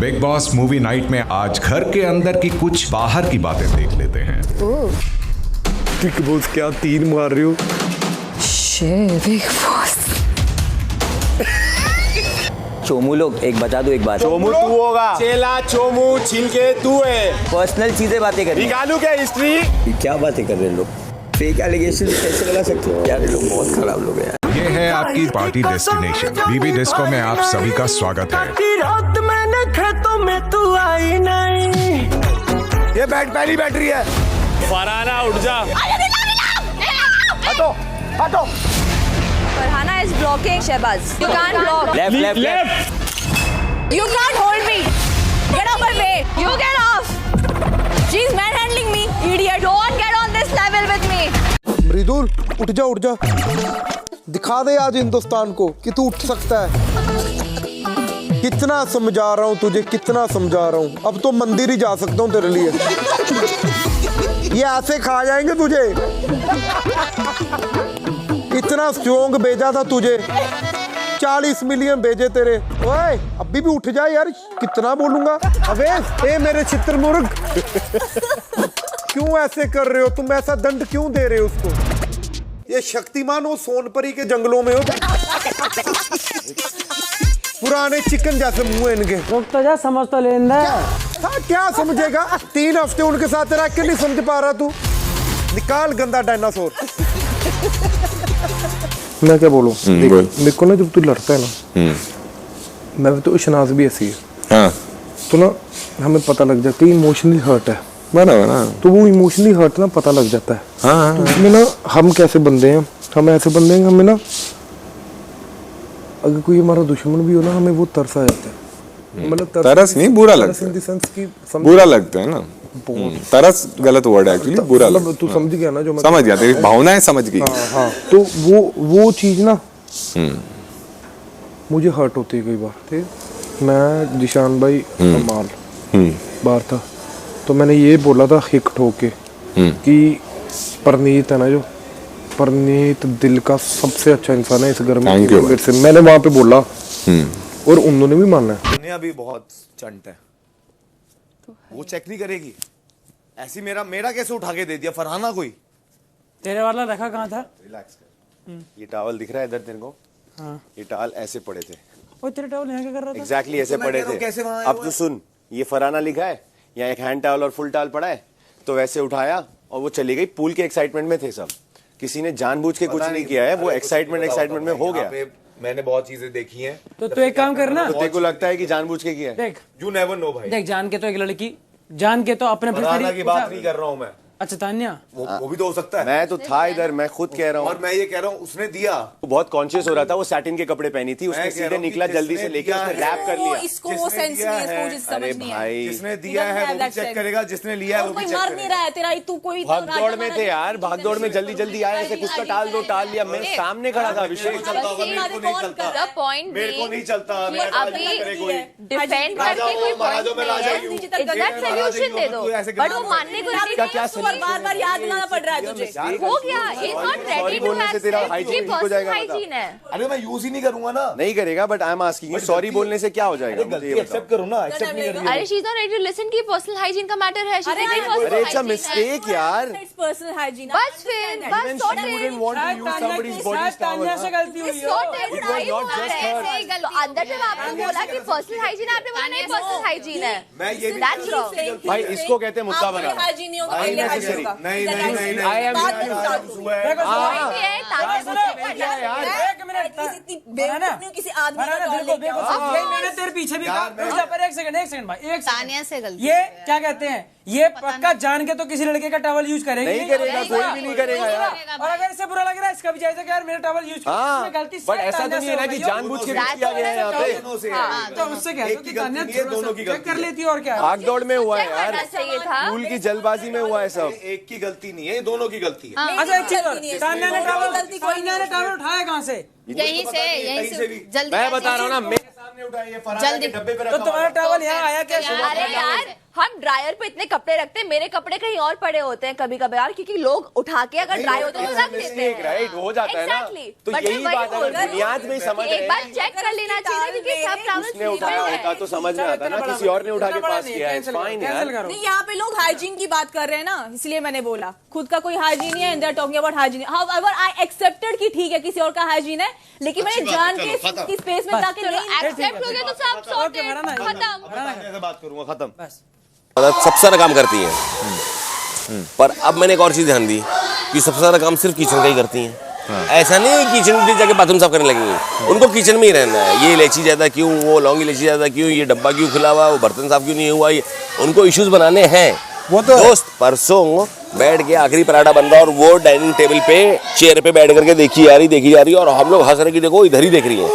Big boss movie night में आज घर के अंदर की कुछ बाहर की बातें देख लेते हैं। बिग बॉस क्या तीन मार रही हो? बिग बॉस चोमू लोग एक बता दो एक बात। चोमू तू होगा, चेला चोमू छिलके तू है। पर्सनल चीजें बातें कर रहे निकालू क्या हिस्ट्री? हैं। क्या बातें कर रहे हैं लोग? फेक एलिगेशन कैसे लगा सकते हो यार? लोग बहुत खराब लोग हैं यार। ये है आपकी पार्टी डेस्टिनेशन बीबी डिस्को में आप सभी का स्वागत है। रात मैंने खेतों में तू आई नहीं। ये पहली बैटरी है। फरहाना उठ जा। हटो हटो। Farhana is blocking Shehbaz. You can't block. Left You can't hold me. Get off my way. You get off. She's manhandling me. Idiot. Don't get on this level with me. मृदुल उठ जा दिखा दे आज हिंदुस्तान को कि तू उठ सकता है। कितना समझा रहा हूँ तुझे, कितना समझा रहा हूँ। अब तो मंदिर ही जा सकता हूँ तेरे लिए। ये ऐसे खा जाएंगे तुझे। इतना स्ट्रॉन्ग भेजा था तुझे, 40 मिलियन भेजे तेरे। ओए अभी भी उठ जा यार, कितना बोलूंगा। अबे ए मेरे चित्रमुर्ग, क्यों ऐसे कर रहे हो तुम? ऐसा दंड क्यों दे रहे हो उसको? ये शक्तिमान हो सोनपरी के जंगलों में हो। पुराने चिकन जैसे मुंह है इनके। रुक तो जा, समझ तो लेंदा। हाँ क्या समझेगा? 3 हफ्ते उनके साथ रह के नहीं समझ पा रहा तू। निकाल गंदा डायनासोर। मैं क्या बोलूं? देखो ना, जब तू लड़ता है ना, मैं तो शनाज भी ऐसी है। हाँ। तो ना हमें पता लग जाता है इमोशनली हर्ट है। बना तो वो इमोशनली हर्ट ना पता लग जाता है। हाँ, तो उसमें ना हम कैसे बंदे हैं, हम ऐसे बंदे हैं, हमें ना अगर कोई हमारा दुश्मन भी हो ना, हमें वो तरस आ जाता है। मतलब तरस नहीं, बुरा लगता है। इन द सेंस कि बुरा लगता है ना। तरस गलत वर्ड है एक्चुअली, बुरा मतलब लगता तू समझ गया ना जो मैं समझ गया, तेरी भावनाएं समझ गई। हाँ तो वो चीज ना मुझे हर्ट होती है कई बार। ठीक, मैं जिशान भाई कमाल बाहर था, तो मैंने ये बोला था हिक ठोक के कि परनीत है ना, जो परनीत दिल का सबसे अच्छा इंसान है इस घर में। मेरे से मैंने वहां पे बोला और उन्होंने भी माना है। दुनिया भी बहुत चंट है, वो चेक नहीं करेगी। ऐसी मेरा कैसे उठा के दे दिया फरहाना कोई? तेरे वाला रखा कहाँ था? रिलैक्स कर। ये टॉवल दिख रहा है इधर तेरे को? हाँ। ये टॉवल ऐसे पड़े थे। वो तेरे टॉवल यहाँ क्या कर रहा था? एग्जैक्टली ऐसे पड़े थे। अब तो सुन, ये फरहाना लिखा है, यहाँ एक हैंड टॉवल और फुल टॉवल पड़ा है, तो वैसे उठाया और वो चली गई। पूल के एक्साइटमेंट में थे सब, किसी ने जानबूझ के कुछ नहीं किया है। वो एक्साइटमेंट में हो गया। मैंने बहुत चीजें देखी हैं। तो तू एक काम करना, तो तेरे को लगता है कि जानबूझ के किया है? देख, यू नेवर नो भाई। देख जान के तो एक लड़की, जान के तो अपने फरहाना की बात नहीं कर रहा हूँ मैं। अच्छा तान्या, वो भी तो हो सकता है। मैं तो था इधर, मैं खुद कह रहा हूँ। और मैं ये कह रहा हूँ उसने दिया। वो बहुत कॉन्शियस हो रहा था, वो सैटिन के कपड़े पहनी थी, उसने सीधे निकला जल्दी से लेके उसने रैप कर लिया। इसको वो सेंस नहीं है, इसको जिस समझ नहीं है। जिसने दिया है वो भी चेक करेगा, जिसने लिया है वो भी चेक मर नहीं रहा है तेरा, तू कोई भागदौड़ में थे यार, भागदौड़ में जल्दी जल्दी आए, ऐसे कुछ का टाल दो, टाल लिया। मेरे सामने खड़ा था अभिषेक। The point मेरे को नहीं चलता। अभी डिफेंड करके कोई पॉइंट नहीं है। गलत सॉल्यूशन दे दो, बट वो मानने को रेडी नहीं है। बार-बार याद दिलाना पड़ रहा है तुझे। हो गया, is not ready to hygiene है। अरे मैं यूज ही नहीं करूंगा ना। नहीं करेगा, but I am asking, sorry बोलने से क्या हो जाएगा? गलती एक्सेप्ट करो ना। एक्सेप्ट नहीं कर रही है। अरे she is not ready to listen की पर्सनल हाइजीन का मैटर है। अरे इट्स अ मिस्टेक यार। It's personal hygiene. बस फिर बस सॉर्टेड। तान्या से गलती हुई है। अंदर जब आपने बोला कि पर्सनल हाइजीन, आपने बोला नहीं पर्सनल हाइजीन है। मैं ये दैट्स रॉन्ग भाई, इसको कहते हैं मुद्दा बनाना। हाइजीन नहीं होगा, पहले हाइजीन होगा। नहीं आई एम किसी आदमी मैंने तेरे पीछे भी कहा। एक सेकंड भाई, तानिया से गलती। ये क्या कहते हैं, ये पक्का जान के तो किसी लड़के का टॉवल यूज करेंगे नहीं करेगा, कोई भी नहीं करेगा यार। और अगर इससे बुरा लग रहा है, इसका भी जायजा कि यार मेरा टॉवल यूज हाँ, गलती से, बट ऐसा तो नहीं है ना कि जानबूझ के किया गया है यहाँ पे। तो उससे कह दो कि तान्या दोनों की चेक कर लेती और क्या। भागदौड़ में हुआ है यार, चाहिए था। फूल की जल्दबाजी में हुआ है सब। एक की गलती नहीं है, दोनों की गलती है। अच्छा एक चीज, तान्या ने टॉवल उठाया कहाँ से? यहीं से जल्दी। मैं बता रहा हूँ ना, मेरे सामने उठाया, ये फरहाना के डब्बे पे रखा। तो तुम्हारा टॉवल यहाँ आया कैसे? अरे यार हम ड्रायर पे इतने कपड़े रखते हैं, मेरे कपड़े कहीं और पड़े होते हैं कभी कभार, क्योंकि लोग उठा के अगर ड्राई होते हैं तो रख देते हैं, राइट हो जाता है ना। तो यही बात है, बुनियाद में समझ एक बार चेक कर लेना चाहिए क्योंकि सब ट्रैवल उसने उठाया होता तो समझ में आता ना, किसी और ने उठा के पास किया है, फाइन यार। नहीं, यहाँ पे लोग हाइजीन की बात कर रहे हैं ना, इसलिए मैंने बोला खुद का कोई हाइजीन है, and they are talking about hygiene. However I accepted कि ठीक है किसी और का हाइजीन है, लेकिन मैंने जान के इसकी स्पेस में जाके एक्सेप्ट हो गया तो सब सॉर्टेड, खत्म। बात करूंगा, खत्म। सबसे सारा काम करती हैं, पर अब मैंने एक और चीज ध्यान दी कि सबसे सारा काम सिर्फ किचन का ही करती हैं। ऐसा नहीं है किचन में जाके बाथरूम साफ करने लगेंगी, उनको किचन में ही रहना है। ये इलायची ज्यादा क्यों, वो लौंग इलायची ज्यादा क्यों, ये डब्बा क्यों खुला हुआ, वो बर्तन साफ क्यों नहीं हुआ, ये उनको इश्यूज बनाने हैं। वो तो दोस्त परसों बैठ के आखिरी पराठा बन रहा और वो डाइनिंग टेबल पे चेयर पे बैठ करके देखी जा रही, और हम लोग हंस रहे कि देखो इधर ही देख रही है।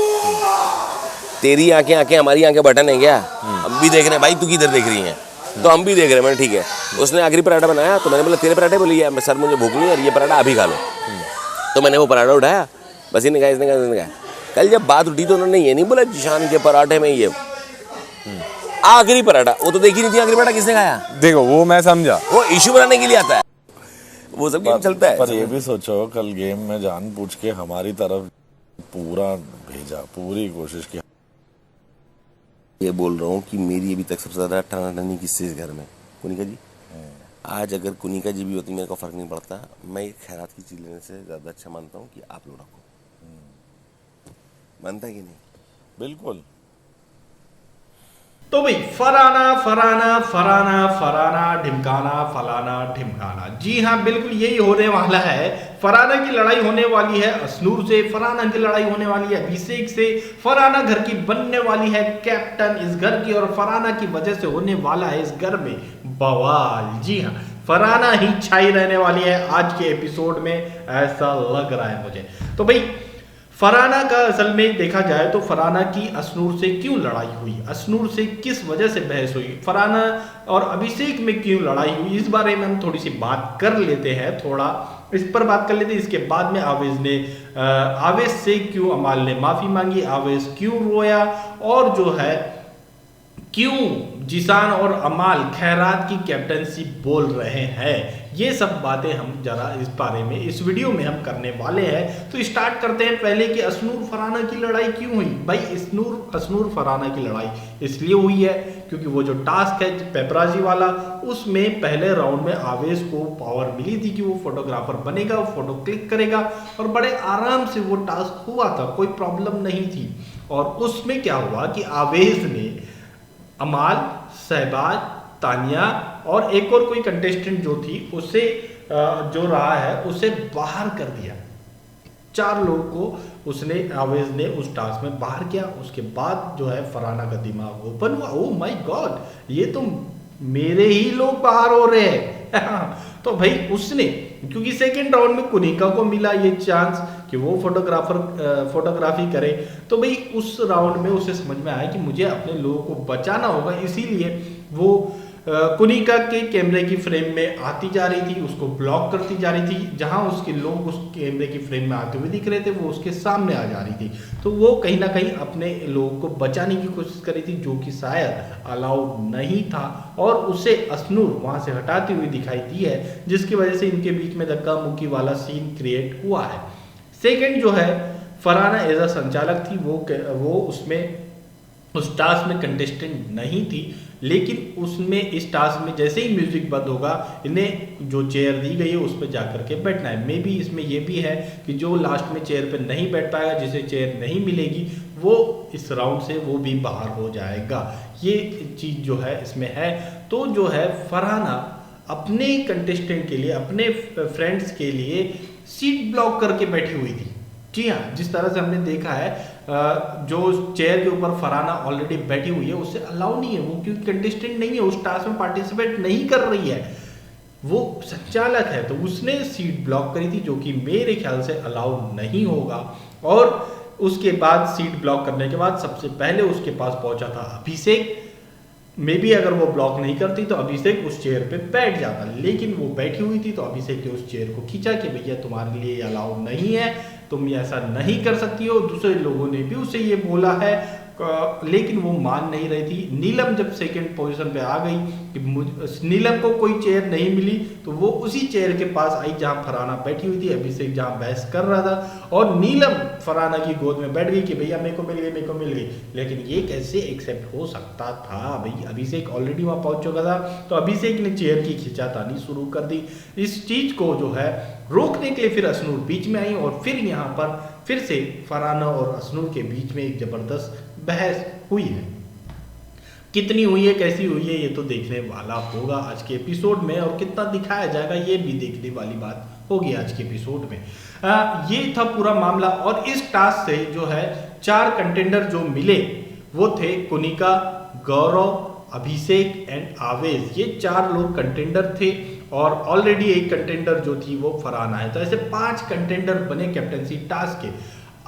तेरी आंखें हमारी आंखें बटन है क्या? हम भी देख रहे हैं भाई, तू किधर देख रही है, तो हम भी देख रहे हैं। मैंने ठीक है, उसने आखिरी पराठा बनाया तो मैंने बोला तेरे पराठे बोली है, सर मुझे भूख नहीं है, ये पराठा अभी खा लो। तो मैंने वो पराठा उठाया, बस इसने कहा। कल जब बात उठी तो उन्होंने ये नहीं बोला जिशान के पराठे में ये आखिरी पराठा, वो तो देखी नहीं थी आखिरी पराठा किसने खाया। देखो वो मैं समझा, वो इशू बनाने के लिए आता है, वो सब गेम चलता है। पर ये भी सोचो कल गेम में जानबूझ के हमारी तरफ पूरा भेजा, पूरी कोशिश की। ये बोल रहा हूँ कि मेरी अभी तक सबसे ज्यादा टनाटनी किससे इस घर में, कुनिका जी। आज अगर कुनिका जी भी होती मेरे को फर्क नहीं पड़ता, मैं एक खैरात की चीज लेने से ज्यादा अच्छा मानता हूँ कि आप लोग रखो। मानता है कि नहीं? बिल्कुल। तो भाई फराना फराना फराना फराना ढिमकाना फलाना ढिमकाना, जी हाँ बिल्कुल यही होने वाला है। फराना की लड़ाई होने वाली है अशनूर से, फराना की लड़ाई होने वाली है अभिषेक से, फराना घर की बनने वाली है कैप्टन इस घर की, और फराना की वजह से होने वाला है इस घर में बवाल। जी हाँ, फराना ही छाई रहने वाली है आज के एपिसोड में, ऐसा लग रहा है मुझे। तो भाई फराना का असल में देखा जाए तो फराना की अशनूर से क्यों लड़ाई हुई, अशनूर से किस वजह से बहस हुई, फराना और अभिषेक में क्यों लड़ाई हुई, इस बारे में हम थोड़ी सी बात कर लेते हैं, थोड़ा इस पर बात कर लेते हैं। इसके बाद में आवेश से क्यों अमाल ने माफी मांगी, आवेश क्यों रोया, और जो है क्यों जिशान और अमाल खैरात की कैप्टनसी बोल रहे हैं, ये सब बातें हम जरा इस बारे में इस वीडियो में हम करने वाले हैं। तो स्टार्ट करते हैं पहले कि अशनूर फराना की लड़ाई क्यों हुई। भाई अशनूर फराना की लड़ाई इसलिए हुई है क्योंकि वो जो टास्क है पेपराजी वाला, उसमें पहले राउंड में आवेश को पावर मिली थी कि वो फोटोग्राफर बनेगा, वो फोटो क्लिक करेगा, और बड़े आराम से वो टास्क हुआ था, कोई प्रॉब्लम नहीं थी। और उसमें क्या हुआ कि आवेश ने अमाल, शहबाज, तानिया और एक और कोई कंटेस्टेंट जो थी उसे जो रहा है उसे बाहर कर दिया। 4 लोगों को उसने आवेश ने उस टास्क में बाहर किया। उसके बाद जो है फराना का दिमाग ओपन हुआ, ओह माय गॉड ये तो मेरे ही लोग बाहर हो रहे हैं। तो भाई उसने, क्योंकि सेकेंड राउंड में कुनिका को मिला ये चांस कि वो फोटोग्राफी करे, तो भाई उस राउंड में उसे समझ में आया कि मुझे अपने लोगों को बचाना होगा, इसीलिए वो कुनिका के कैमरे की फ्रेम में आती जा रही थी, उसको ब्लॉक करती जा रही थी। जहां उसके लोग उस कैमरे की फ्रेम में आते हुए दिख रहे थे वो उसके सामने आ जा रही थी, तो वो कहीं ना कहीं अपने लोगों को बचाने की कोशिश कर रही थी, जो कि शायद अलाउड नहीं था, और उसे अशनूर वहां से हटाती हुई दिखाई दी है, जिसकी वजह से इनके बीच में धक्का मुक्की वाला सीन क्रिएट हुआ है। सेकेंड जो है फराना एज अ संचालक थी, वो उसमें उस टास्क में कंटेस्टेंट नहीं थी, लेकिन उसमें इस टास्क में जैसे ही म्यूजिक बंद होगा इन्हें जो चेयर दी गई है उस पर जाकर के बैठना है। मे बी इसमें यह भी है कि जो लास्ट में चेयर पे नहीं बैठ पाएगा, जिसे चेयर नहीं मिलेगी, वो इस राउंड से वो भी बाहर हो जाएगा। ये चीज जो है इसमें है। तो जो है फरहाना अपने कंटेस्टेंट के लिए, अपने फ्रेंड्स के लिए सीट ब्लॉक करके बैठी हुई थी। जी हाँ, जिस तरह से हमने देखा है जो चेयर के ऊपर फरहाना ऑलरेडी बैठी हुई है उससे अलाउ नहीं है, वो क्योंकि कंटेस्टेंट नहीं है, उस टास्क में पार्टिसिपेट नहीं कर रही है, वो संचालक है, तो उसने सीट ब्लॉक करी थी, जो कि मेरे ख्याल से अलाउ नहीं होगा। और उसके बाद सीट ब्लॉक करने के बाद सबसे पहले उसके पास पहुंचा था अभिषेक। मे बी अगर वो ब्लॉक नहीं करती तो अभिषेक उस चेयर पे बैठ जाता, लेकिन वो बैठी हुई थी, तो अभिषेक ने उस चेयर को खींचा कि भैया तुम्हारे लिए अलाउ नहीं है, तुम ऐसा नहीं कर सकती हो। दूसरे लोगों ने भी उसे ये बोला है, लेकिन वो मान नहीं रही थी। नीलम जब सेकंड पोजीशन पे आ गई कि नीलम को कोई चेयर नहीं मिली तो वो उसी चेयर के पास आई जहां फरहाना बैठी हुई थी, अभिषेक जहां बहस कर रहा था, और नीलम फरहाना की गोद में बैठ गई कि भैया मेरे को मिल गई, मेरे को मिल गई। लेकिन ये कैसे एक्सेप्ट हो सकता था भाई, अभिषेक ऑलरेडी वहां पहुंच चुका था। तो अभिषेक ने चेयर की खिंचातानी शुरू कर दी। इस चीज को जो है रोकने के लिए फिर अशनूर बीच में आई और फिर यहाँ पर फिर से फरहाना और अशनूर के बीच में एक जबरदस्त बहस हुई है। कितनी हुई है, कैसी हुई है, ये तो देखने वाला होगा आज के एपिसोड में, और कितना दिखाया जाएगा ये भी देखने वाली बात होगी आज के एपिसोड में। ये था पूरा मामला। और इस टास्क से जो है 4 कंटेंडर जो मिले वो थे कुनिका, गौरव, अभिषेक एंड आवेश। ये 4 लोग कंटेंडर थे और ऑलरेडी एक कंटेंडर जो थी वो फरहाना है। तो ऐसे 5 कंटेंडर बने कैप्टनसी टास्क के।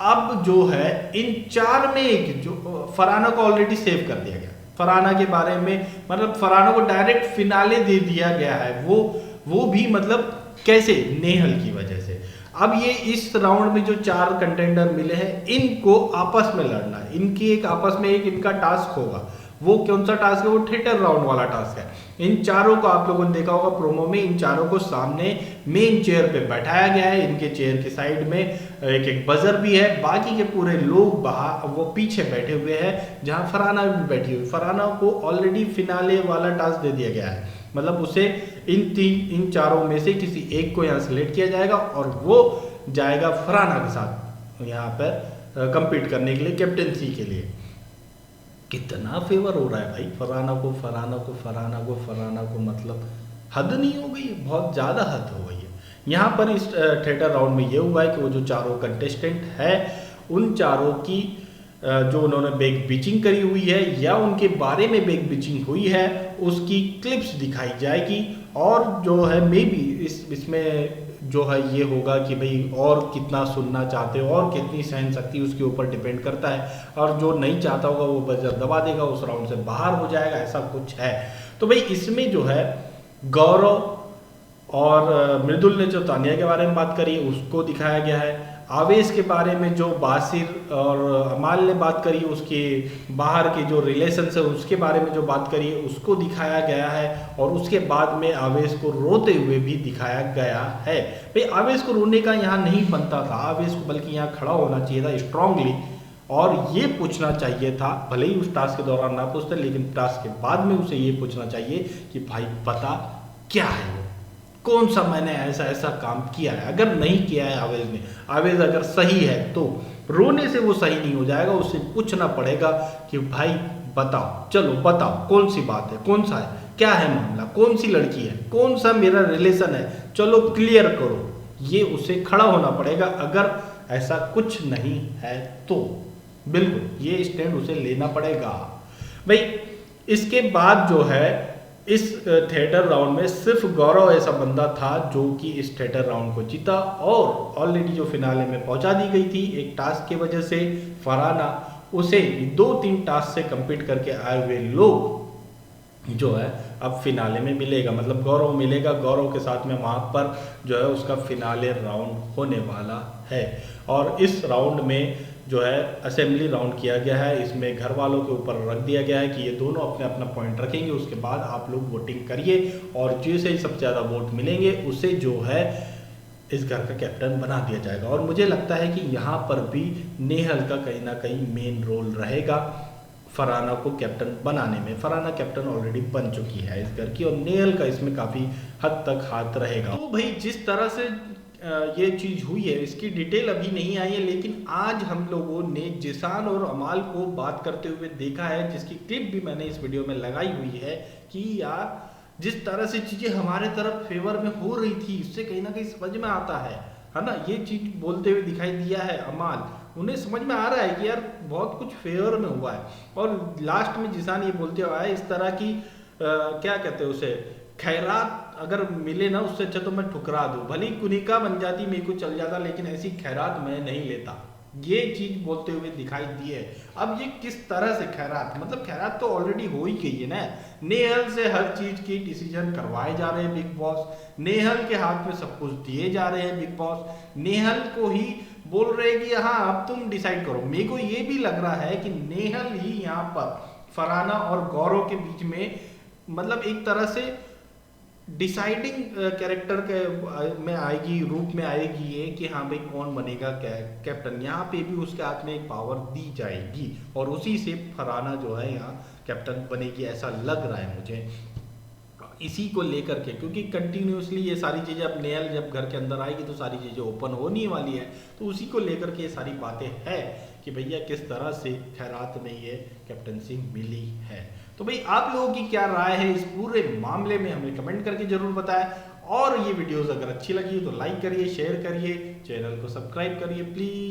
अब जो है इन 4 में एक जो फरहाना को ऑलरेडी सेव कर दिया गया, फरहाना के बारे में मतलब फरहाना को डायरेक्ट फिनाले दे दिया गया है। वो भी मतलब कैसे, नेहल की वजह से। अब ये इस राउंड में जो 4 कंटेंडर मिले हैं इनको आपस में लड़ना है, इनकी एक आपस में एक इनका टास्क होगा। वो कौन सा टास्क है, वो थिएटर राउंड वाला टास्क है। इन चारों को आप लोगों ने देखा होगा प्रोमो में, इन चारों को सामने मेन चेयर पे बैठाया गया है। इनके चेयर के साइड में एक बजर भी है, बाकी के पूरे लोग बाहर वो पीछे बैठे हुए हैं जहां फरहाना भी बैठी हुई। फरहाना को ऑलरेडी फिनाले वाला टास्क दे दिया गया है, मतलब उसे इन चारों में से किसी एक को यहाँ सेलेक्ट किया जाएगा और वो जाएगा फरहाना के साथ यहाँ पर कम्पीट करने के लिए, कैप्टनसी के लिए। कितना फेवर हो रहा है भाई फरहाना को, फरहाना को, फरहाना को, फरहाना को, मतलब हद नहीं हो गई, बहुत ज़्यादा हद हो गई है। यहाँ पर इस थिएटर राउंड में ये हुआ है कि वो जो 4 कंटेस्टेंट है उन 4 की जो उन्होंने बैक बिचिंग करी हुई है या उनके बारे में बैक बिचिंग हुई है उसकी क्लिप्स दिखाई जाएगी। और जो है मे बी इसमें जो है ये होगा कि भाई और कितना सुनना चाहते हो और कितनी सहन शक्ति उसके ऊपर डिपेंड करता है, और जो नहीं चाहता होगा वो बजर दबा देगा, उस राउंड से बाहर हो जाएगा, ऐसा कुछ है। तो भाई इसमें जो है गौरव और मृदुल ने जो तानिया के बारे में बात करी उसको दिखाया गया है। आवेश के बारे में जो बासिर और अमाल ने बात करी, उसके बाहर के जो रिलेशंस है उसके बारे में जो बात करी उसको दिखाया गया है। और उसके बाद में आवेश को रोते हुए भी दिखाया गया है। भाई आवेश को रोने का यहाँ नहीं बनता था, आवेश को बल्कि यहाँ खड़ा होना चाहिए था स्ट्रांगली और ये पूछना चाहिए था, भले ही उस टास्क के दौरान ना पूछते लेकिन टास्क के बाद में उसे ये पूछना चाहिए कि भाई बता क्या है वो, कौन सा मैंने ऐसा काम किया है। अगर नहीं किया है आवेश ने, आवेश अगर सही है तो रोने से वो सही नहीं हो जाएगा, उससे पूछना पड़ेगा कि भाई बताओ, चलो बताओ कौन सी बात है, कौन सा है, क्या है मामला, कौन सी लड़की है, कौन सा मेरा रिलेशन है, चलो क्लियर करो। ये उसे खड़ा होना पड़ेगा अगर ऐसा कुछ नहीं है तो, बिल्कुल ये स्टैंड उसे लेना पड़ेगा। भाई इसके बाद जो है इस थिएटर राउंड में सिर्फ गौरव ऐसा बंदा था जो कि इस थिएटर राउंड को जीता और ऑलरेडी जो फिनाले में पहुंचा दी गई थी एक टास्क की वजह से। फरहाना उसे 2-3 टास्क से कम्पीट करके आए हुए लोग जो है अब फिनाले में मिलेगा, मतलब गौरव मिलेगा, गौरव के साथ में वहाँ पर जो है उसका फिनाले राउंड होने वाला है। और इस राउंड में जो है असेंबली राउंड किया गया है, इसमें घर वालों के ऊपर रख दिया गया है कि ये दोनों अपने अपना पॉइंट रखेंगे, उसके बाद आप लोग वोटिंग करिए और जिसे सबसे ज़्यादा वोट मिलेंगे उसे जो है इस घर का कैप्टन बना दिया जाएगा। और मुझे लगता है कि यहाँ पर भी नेहल का कहीं ना कहीं मेन रोल रहेगा फरहाना को कैप्टन बनाने में। फरहाना कैप्टन ऑलरेडी बन चुकी है इस घर की और नेहल का इसमें काफ़ी हद तक हाथ रहेगा। तो भाई जिस तरह से ये चीज़ हुई है इसकी डिटेल अभी नहीं आई है, लेकिन आज हम लोगों ने जिसान और अमाल को बात करते हुए देखा है, जिसकी क्लिप भी मैंने इस वीडियो में लगाई हुई है कि यार जिस तरह से चीज़ें हमारे तरफ फेवर में हो रही थी इससे कहीं ना कहीं समझ में आता है ना। ये चीज़ बोलते हुए दिखाई दिया है अमाल, उन्हें समझ में आ रहा है कि यार बहुत कुछ फेवर में हुआ है। और लास्ट में जिसान ये बोलते हुए आया इस तरह की क्या कहते हैं उसे, खैरात अगर मिले ना उससे अच्छा तो मैं ठुकरा दूं, भली कुनिका बन जाती मेरे को चल जाता लेकिन ऐसी खैरात मैं नहीं लेता, ये चीज बोलते हुए दिखाई दी है। अब ये किस तरह से खैरात, मतलब खैरात तो ऑलरेडी हो ही गई है ना, नेहल से हर चीज की डिसीजन करवाए जा रहे हैं बिग बॉस, नेहल के हाथ में सब कुछ दिए जा रहे हैं बिग बॉस, नेहल को ही बोल रहे हैं कि हाँ अब तुम डिसाइड करो। मेरे को ये भी लग रहा है कि नेहल ही यहाँ पर फरहाना और गौरव के बीच में मतलब एक तरह से डिसाइडिंग कैरेक्टर के में आएगी, रूप में आएगी ये कि हाँ भाई कौन बनेगा कैप्टन। यहाँ पे भी उसके हाथ में एक पावर दी जाएगी और उसी से फरहाना जो है यहाँ कैप्टन बनेगी, ऐसा लग रहा है मुझे इसी को लेकर के। क्योंकि कंटिन्यूसली ये सारी चीज़ें अब नेहल जब घर के अंदर आएगी तो सारी चीज़ें ओपन होने वाली है, तो उसी को लेकर के ये सारी बातें हैं कि भैया किस तरह से खैरात में ये कैप्टनसी मिली है। तो भाई आप लोगों की क्या राय है इस पूरे मामले में, हमें कमेंट करके जरूर बताएं। और ये वीडियोस अगर अच्छी लगी तो लाइक करिए, शेयर करिए, चैनल को सब्सक्राइब करिए प्लीज।